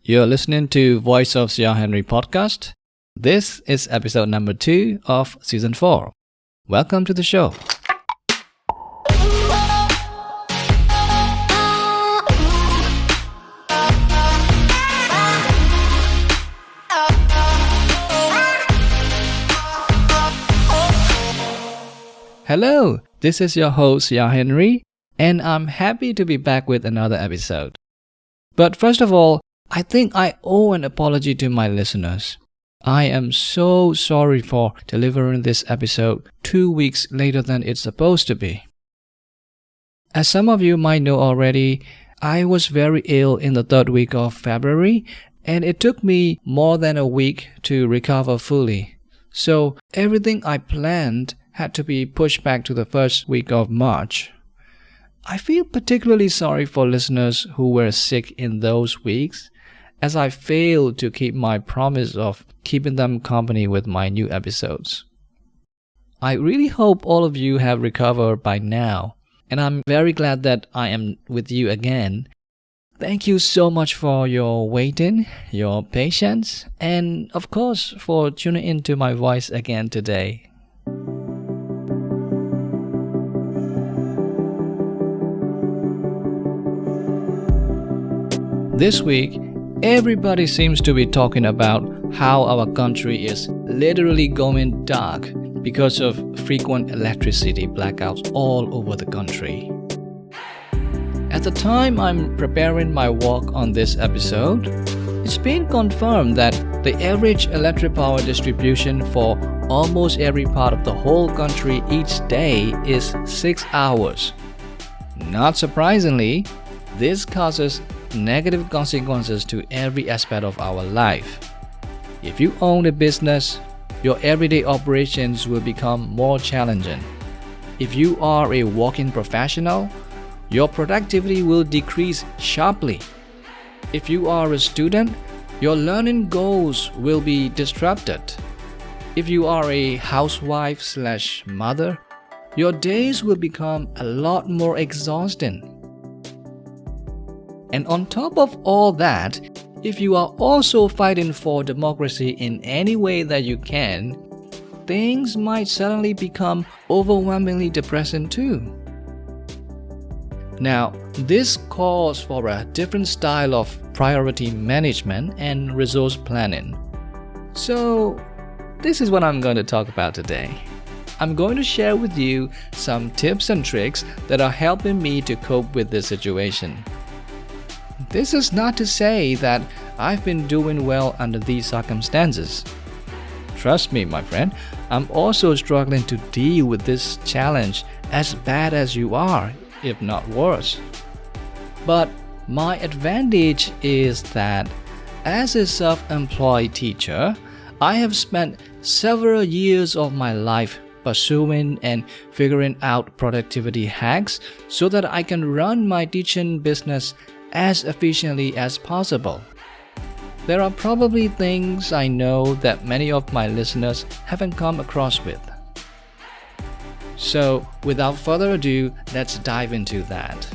You're listening to Voice of Sayar Henry podcast. This is episode number 2 of season 4. Welcome to the show. Hello, this is your host Sayar Henry, and I'm happy to be back with another episode. But first of all, I think I owe an apology to my listeners. I am so sorry for delivering this episode 2 weeks later than it's supposed to be. As some of you might know already, I was very ill in the third week of February, and it took me more than a week to recover fully. So everything I planned had to be pushed back to the first week of March. I feel particularly sorry for listeners who were sick in those weeks, as I failed to keep my promise of keeping them company with my new episodes. I really hope all of you have recovered by now, and I'm very glad that I am with you again. Thank you so much for your waiting, your patience, and of course for tuning into my voice again today. This week, everybody seems to be talking about how our country is literally going dark because of frequent electricity blackouts all over the country. At the time I'm preparing my work on this episode, it's been confirmed that the average electric power distribution for almost every part of the whole country each day is 6 hours. Not surprisingly, this causes negative consequences to every aspect of our life. If you own a business, your everyday operations will become more challenging. If you are a working professional, your productivity will decrease sharply. If you are a student, your learning goals will be disrupted. If you are a housewife/mother, your days will become a lot more exhausting. And on top of all that, if you are also fighting for democracy in any way that you can, things might suddenly become overwhelmingly depressing too. Now, this calls for a different style of priority management and resource planning. So, this is what I'm going to talk about today. I'm going to share with you some tips and tricks that are helping me to cope with this situation. This is not to say that I've been doing well under these circumstances. Trust me, my friend, I'm also struggling to deal with this challenge as bad as you are, if not worse. But my advantage is that as a self-employed teacher, I have spent several years of my life pursuing and figuring out productivity hacks so that I can run my teaching business as efficiently as possible. There are probably things I know that many of my listeners haven't come across with. So, without further ado, let's dive into that.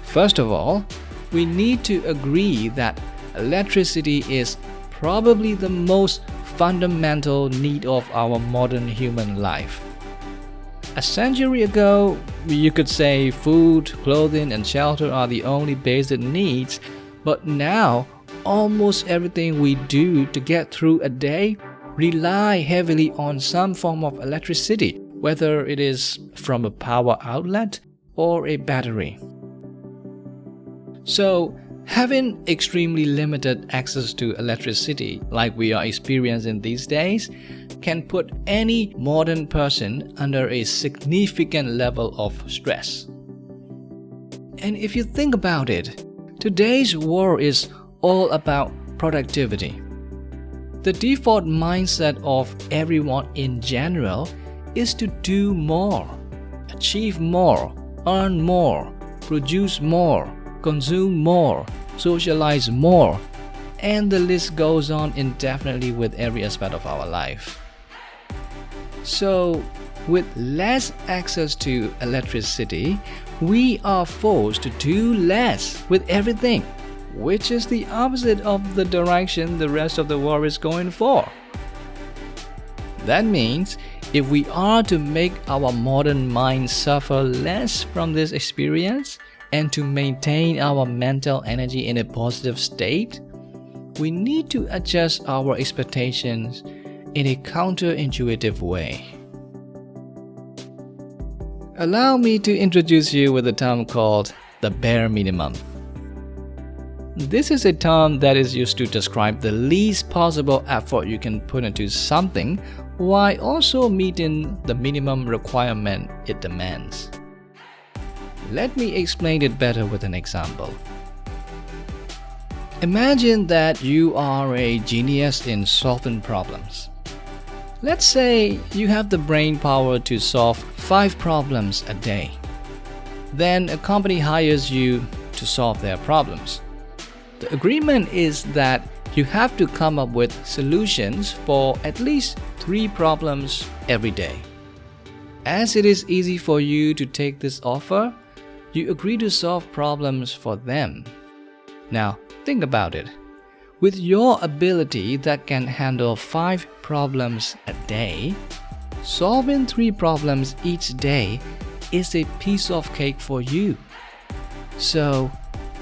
First of all, we need to agree that electricity is probably the most fundamental need of our modern human life. A century ago, you could say food, clothing, and shelter are the only basic needs, but now almost everything we do to get through a day rely heavily on some form of electricity, whether it is from a power outlet or a battery. So, having extremely limited access to electricity like we are experiencing these days can put any modern person under a significant level of stress. And if you think about it, today's world is all about productivity. The default mindset of everyone in general is to do more, achieve more, earn more, produce more, consume more, socialize more, and the list goes on indefinitely with every aspect of our life. So, with less access to electricity, we are forced to do less with everything. which is the opposite of the direction the rest of the world is going for. That means if we are to make our modern mind suffer less from this experience and to maintain our mental energy in a positive state, we need to adjust our expectations in a counterintuitive way. Allow me to introduce you with a term called the bare minimum. This is a term that is used to describe the least possible effort you can put into something while also meeting the minimum requirement it demands. Let me explain it better with an example. Imagine that you are a genius in solving problems. Let's say you have the brain power to solve 5 problems a day. Then a company hires you to solve their problems. The agreement is that you have to come up with solutions for at least 3 problems every day. As it is easy for you to take this offer, you agree to solve problems for them. Now, think about it. With your ability that can handle 5 problems a day, solving 3 problems each day is a piece of cake for you. So,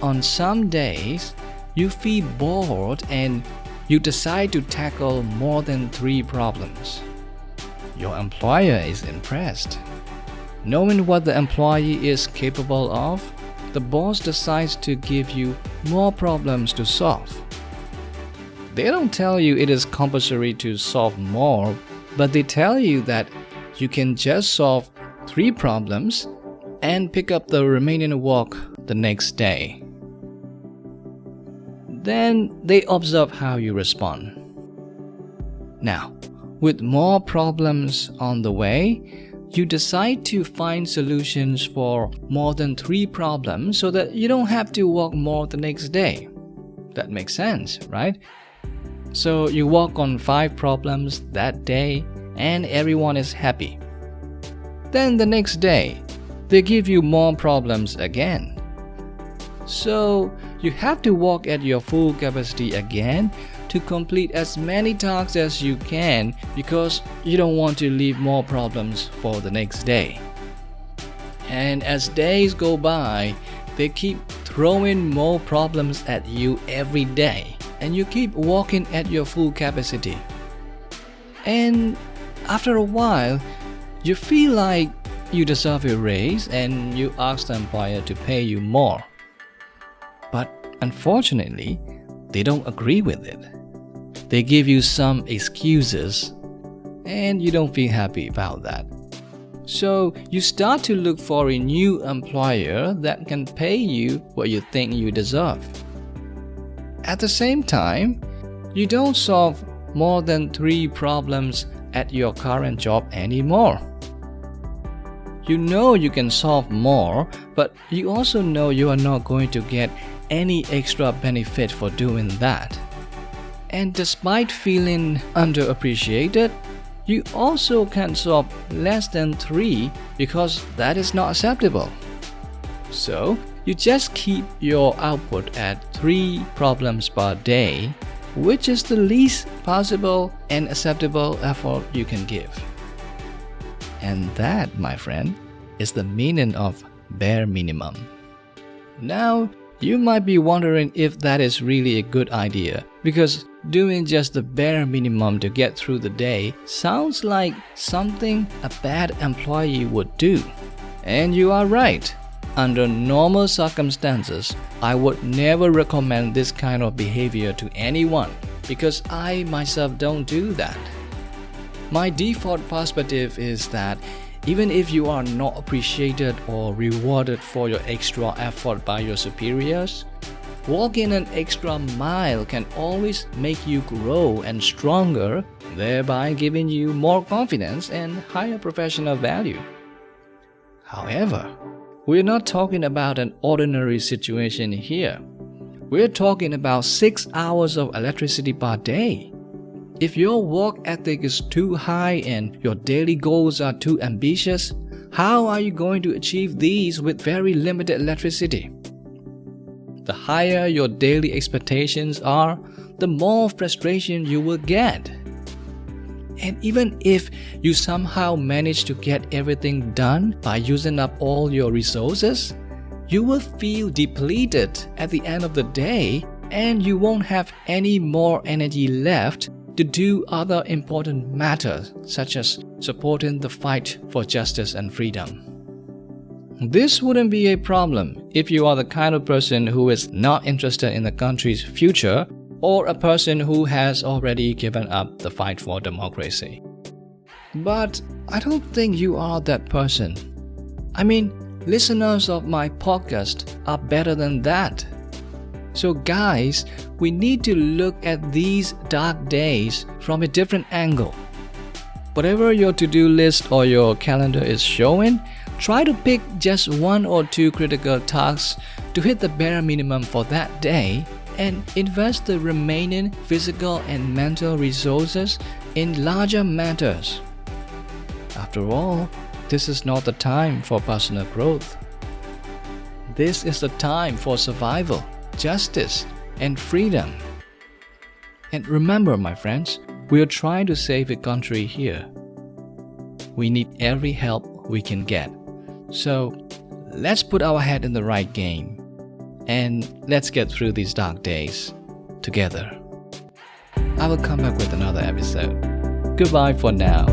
on some days, you feel bored and you decide to tackle more than 3 problems. Your employer is impressed. Knowing what the employee is capable of, the boss decides to give you more problems to solve. They don't tell you it is compulsory to solve more, but they tell you that you can just solve 3 problems and pick up the remaining work the next day. Then they observe how you respond. Now, with more problems on the way, you decide to find solutions for more than 3 problems so that you don't have to work more the next day. That makes sense, right? So you work on 5 problems that day and everyone is happy. Then the next day, they give you more problems again. So you have to work at your full capacity again to complete as many tasks as you can because you don't want to leave more problems for the next day. And as days go by, they keep throwing more problems at you every day, and you keep working at your full capacity. And after a while, you feel like you deserve a raise and you ask the employer to pay you more. But unfortunately, they don't agree with it. They give you some excuses and you don't feel happy about that. So you start to look for a new employer that can pay you what you think you deserve. At the same time, you don't solve more than 3 problems at your current job anymore. You know you can solve more, but you also know you are not going to get any extra benefit for doing that. And despite feeling underappreciated, you also can solve less than 3 because that is not acceptable. So, you just keep your output at 3 problems per day, which is the least possible and acceptable effort you can give. And that, my friend, is the meaning of bare minimum. Now, you might be wondering if that is really a good idea, because doing just the bare minimum to get through the day sounds like something a bad employee would do. And you are right. Under normal circumstances, I would never recommend this kind of behavior to anyone, because I myself don't do that. My default perspective is that even if you are not appreciated or rewarded for your extra effort by your superiors, walking an extra mile can always make you grow and stronger, thereby giving you more confidence and higher professional value. However, we're not talking about an ordinary situation here. We're talking about 6 hours of electricity per day. If your work ethic is too high and your daily goals are too ambitious, how are you going to achieve these with very limited electricity? the higher your daily expectations are, the more frustration you will get. And even if you somehow manage to get everything done by using up all your resources, you will feel depleted at the end of the day, and you won't have any more energy left to do other important matters such as supporting the fight for justice and freedom. This wouldn't be a problem if you are the kind of person who is not interested in the country's future, or a person who has already given up the fight for democracy. But I don't think you are that person. I mean, listeners of my podcast are better than that. So guys, we need to look at these dark days from a different angle. Whatever your to-do list or your calendar is showing, try to pick just 1 or 2 critical tasks to hit the bare minimum for that day, and invest the remaining physical and mental resources in larger matters. After all, this is not the time for personal growth. This is the time for survival, justice, and freedom. And remember, my friends, we are trying to save a country here. We need every help we can get. So, let's put our head in the right game. And let's get through these dark days together. I will come back with another episode. Goodbye for now.